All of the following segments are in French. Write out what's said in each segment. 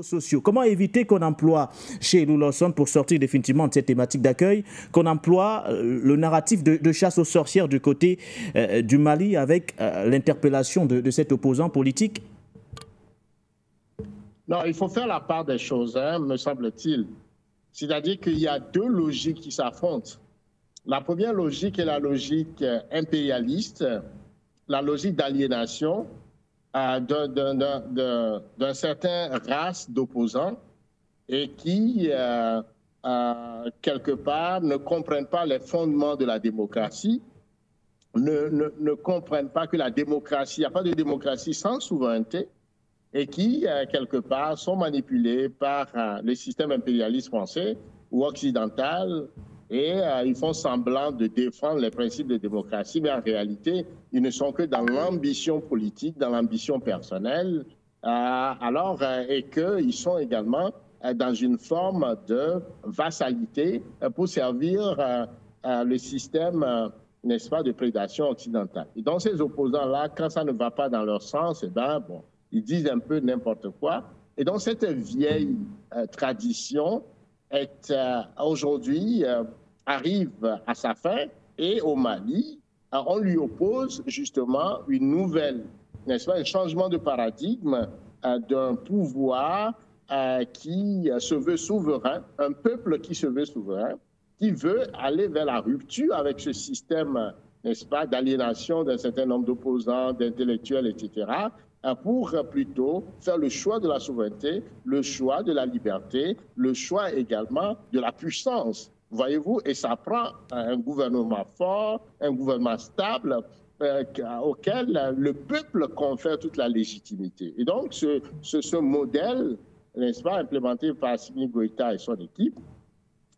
réseaux sociaux. Comment éviter qu'on emploie chez Lou Lawson, pour sortir définitivement de cette thématique d'accueil, qu'on emploie le narratif de chasse aux sorcières du côté du Mali avec l'interpellation de cet opposant politique? Non, il faut faire la part des choses, hein, me semble-t-il. C'est-à-dire qu'il y a deux logiques qui s'affrontent. La première logique est la logique impérialiste, la logique d'aliénation d'un certain race d'opposants et qui, quelque part, ne comprennent pas les fondements de la démocratie, ne comprennent pas que la démocratie, il n'y a pas de démocratie sans souveraineté, et qui, quelque part, sont manipulés par le système impérialiste français ou occidental, et ils font semblant de défendre les principes de démocratie, mais en réalité, ils ne sont que dans l'ambition politique, dans l'ambition personnelle, et qu'ils sont également dans une forme de vassalité pour servir le système, n'est-ce pas, de prédation occidentale. Et donc, ces opposants-là, quand ça ne va pas dans leur sens, eh ben, bon, ils disent un peu n'importe quoi. Et donc, cette vieille tradition est aujourd'hui arrive à sa fin, et au Mali, on lui oppose justement une nouvelle, n'est-ce pas, un changement de paradigme d'un pouvoir qui se veut souverain, un peuple qui se veut souverain, qui veut aller vers la rupture avec ce système, n'est-ce pas, d'aliénation d'un certain nombre d'opposants, d'intellectuels, etc., pour plutôt faire le choix de la souveraineté, le choix de la liberté, le choix également de la puissance. Voyez-vous, et ça prend un gouvernement fort, un gouvernement stable, auquel le peuple confère toute la légitimité. Et donc, ce modèle, n'est-ce pas, implémenté par Assimi Goïta et son équipe,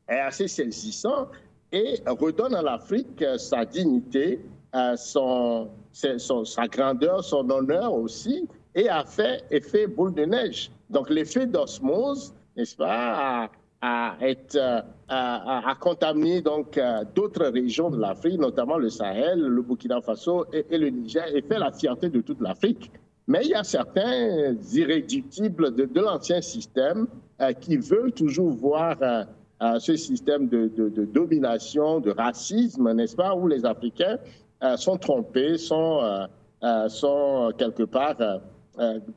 est assez saisissant et redonne à l'Afrique sa dignité, sa grandeur, son honneur aussi, et a fait effet boule de neige. Donc, l'effet d'osmose, n'est-ce pas, a contaminé donc d'autres régions de l'Afrique, notamment le Sahel, le Burkina Faso et le Niger, et fait la fierté de toute l'Afrique. Mais il y a certains irréductibles de l'ancien système qui veulent toujours voir ce système de domination, de racisme, n'est-ce pas, où les Africains sont trompés, sont quelque part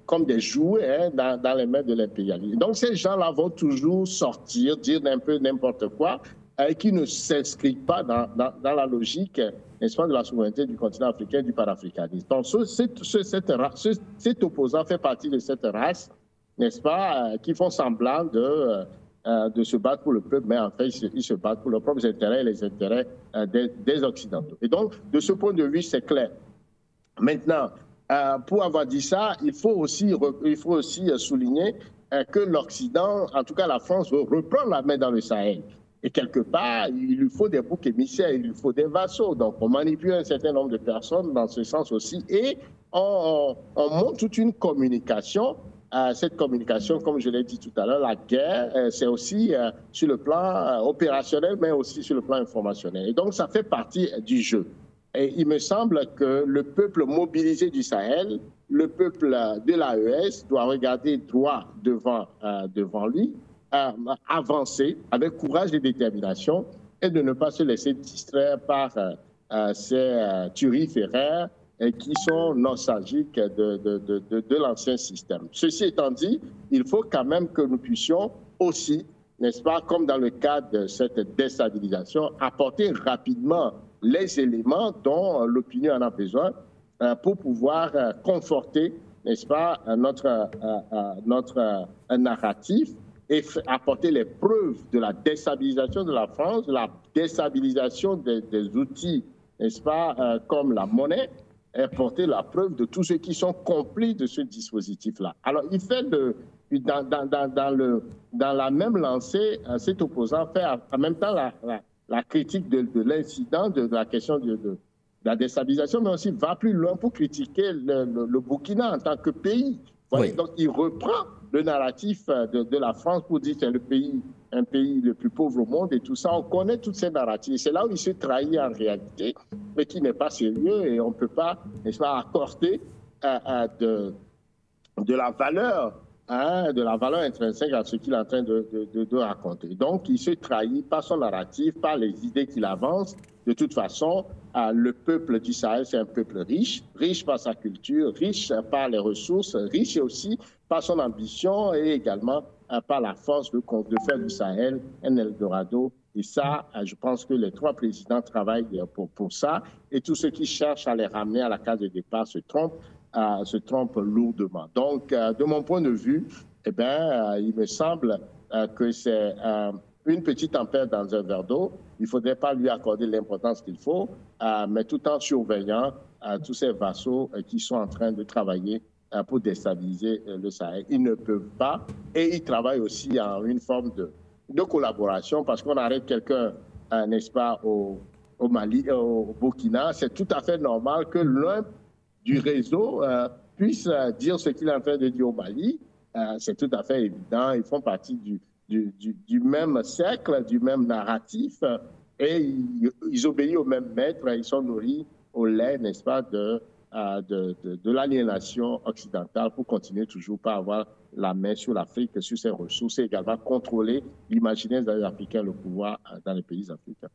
comme des jouets dans les mains de l'impérialisme. Donc ces gens-là vont toujours sortir, dire un peu n'importe quoi, qui ne s'inscrivent pas dans la logique, n'est-ce pas, de la souveraineté du continent africain, du panafricanisme. Donc cet opposant fait partie de cette race, n'est-ce pas, qui font semblant de se battre pour le peuple, mais en fait, ils se battent pour leurs propres intérêts et les intérêts des Occidentaux. Et donc, de ce point de vue, c'est clair. Maintenant, pour avoir dit ça, il faut aussi souligner que l'Occident, en tout cas la France, veut reprendre la main dans le Sahel. Et quelque part, il lui faut des boucs émissaires, il lui faut des vassaux. Donc, on manipule un certain nombre de personnes dans ce sens aussi. Et on monte toute une communication. Cette communication, comme je l'ai dit tout à l'heure, la guerre, c'est aussi sur le plan opérationnel, mais aussi sur le plan informationnel. Et donc, ça fait partie du jeu. Et il me semble que le peuple mobilisé du Sahel, le peuple de l'AES, doit regarder droit devant lui, avancer avec courage et détermination, et de ne pas se laisser distraire par ces turiféraires qui sont nostalgiques de l'ancien système. Ceci étant dit, il faut quand même que nous puissions aussi, n'est-ce pas, comme dans le cadre de cette déstabilisation, apporter rapidement les éléments dont l'opinion en a besoin pour pouvoir conforter, n'est-ce pas, notre narratif et apporter les preuves de la déstabilisation de la France, de la déstabilisation des outils, n'est-ce pas, comme la monnaie, et apporter la preuve de tous ceux qui sont complices de ce dispositif-là. Alors, il fait dans la même lancée, cet opposant fait en même temps la critique de l'incident, de la question de la déstabilisation, mais aussi va plus loin pour critiquer le Burkina en tant que pays. Oui. Donc, il reprend le narratif de la France pour dire que c'est un pays le plus pauvre au monde et tout ça. On connaît toutes ces narratifs. C'est là où il se trahit en réalité, mais qui n'est pas sérieux et on ne peut pas, n'est-ce pas, accorder de la valeur de la valeur intrinsèque à ce qu'il est en train de raconter. Donc, il se trahit par son narratif, par les idées qu'il avance. De toute façon, le peuple du Sahel, c'est un peuple riche, riche par sa culture, riche par les ressources, riche aussi par son ambition et également par la force de faire du Sahel un Eldorado. Et ça, je pense que les 3 présidents travaillent pour ça. Et tous ceux qui cherchent à les ramener à la case de départ se trompent lourdement. Donc, de mon point de vue, eh bien, il me semble que c'est une petite tempête dans un verre d'eau. Il ne faudrait pas lui accorder l'importance qu'il faut, mais tout en surveillant tous ces vassaux qui sont en train de travailler pour déstabiliser le Sahel. Ils ne peuvent pas, et ils travaillent aussi en une forme de collaboration, parce qu'on arrête quelqu'un, n'est-ce pas, au Mali, au Burkina. C'est tout à fait normal que l'un du réseau puisse dire ce qu'il est en train de dire au Mali. C'est tout à fait évident. Ils font partie du même cercle, du même narratif, et ils obéissent au même maître. Ils sont nourris au lait, n'est-ce pas, de l'aliénation occidentale pour continuer toujours par avoir la main sur l'Afrique, sur ses ressources et également contrôler l'imaginaire des Africains, le pouvoir dans les pays africains.